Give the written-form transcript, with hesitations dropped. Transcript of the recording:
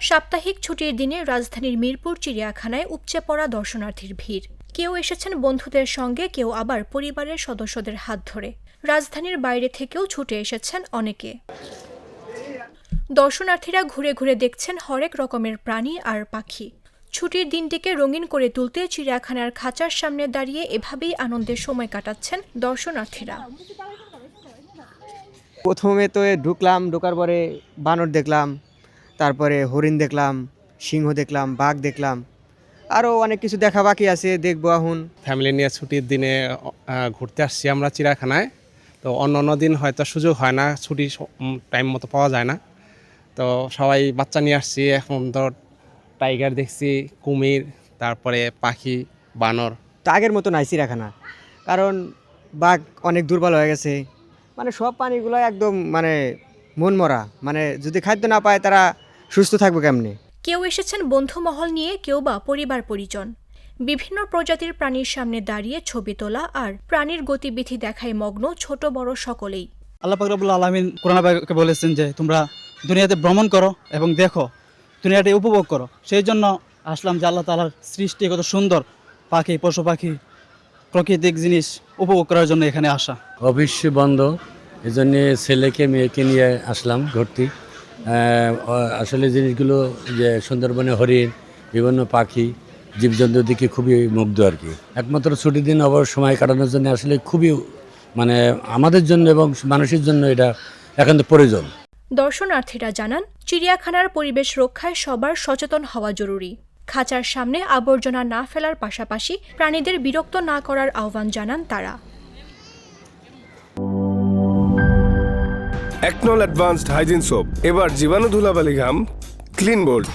সাপ্তাহিক ছুটির দিনে রাজধানীর মিরপুর চিড়িয়াখানায় উপচে পড়া দর্শনার্থীর ভিড়। কেউ এসেছেন বন্ধুদের সঙ্গে, কেউ আবার পরিবারের সদস্যদের হাত ধরে। রাজধানীর বাইরে থেকেও ছুটে এসেছেন অনেকে। দর্শনার্থীরা ঘুরে ঘুরে দেখছেন হরেক রকমের প্রাণী আর পাখি। ছুটির দিনটিকে রঙিন করে তুলতে চিড়িয়াখানার খাঁচার সামনে দাঁড়িয়ে এভাবেই আনন্দের সময় কাটাচ্ছেন দর্শনার্থীরা। প্রথমে তো ঢোকার পরে বানর দেখলাম, তারপরে হরিণ দেখলাম, সিংহ দেখলাম, বাঘ দেখলাম, আরও অনেক কিছু দেখা বাকি আছে, দেখবো এখন। ফ্যামিলি নিয়ে ছুটির দিনে ঘুরতে আসছি আমরা চিড়িয়াখানায়। তো অন্য দিন হয়তো সুযোগ হয় না, ছুটি টাইম মতো পাওয়া যায় না। তো সবাই বাচ্চা নিয়ে আসছি। এখন তো টাইগার দেখছি, কুমির, তারপরে পাখি, বানর। তো আগের মতো নাই চিড়িয়াখানা, কারণ বাঘ অনেক দুর্বল হয়ে গেছে। মানে সব প্রাণীগুলো একদম মনমরা, যদি খাদ্য না পায় তারা সুস্থ থাকবে কেমনে। কেউ এসেছেন বন্ধুমহল নিয়ে, কেউ বা পরিবার পরিজন। বিভিন্ন প্রজাতির প্রাণীর সামনে দাঁড়িয়ে ছবি তোলা আর প্রাণীর গতিবিধি দেখায় মগ্ন ছোট বড় সকলেই। আল্লাহ পাক রব্বুল আলামিন কোরআনে পাকে বলেছেন যে তোমরা দুনিয়াতে ভ্রমণ করো এবং দেখো, দুনিয়াটি উপভোগ করো। সেই জন্য আসলাম যে আল্লাহ তাআলার সৃষ্টি কত সুন্দর, পাখি, পশু পাখি, প্রাকৃতিক জিনিস উপভোগ করার জন্য এখানে আসা। অবশ্যই বন্ধ, এজন্য ছেলেকে মেয়েকে নিয়ে আসলাম ঘুরতে। আসলে জিনিসগুলো যে সুন্দরবনে হরিণ, বিভিন্ন পাখি, জীবজন্তু দিকে খুবই মুগ্ধ আর কি। একমাত্র ছুটির দিন সময় কাটানোর জন্য আসলে খুবই আমাদের জন্য এবং মানুষের জন্য এটা একান্ত প্রয়োজন। দর্শনার্থীরা জানান, চিড়িয়াখানার পরিবেশ রক্ষায় সবার সচেতন হওয়া জরুরি। খাঁচার সামনে আবর্জনা না ফেলার পাশাপাশি প্রাণীদের বিরক্ত না করার আহ্বান জানান তারা। একনল অ্যাডভান্সড হাইজিন সোপ, এবার জীবাণু ধুলাবালি ঘাম ক্লিন বোল্ড।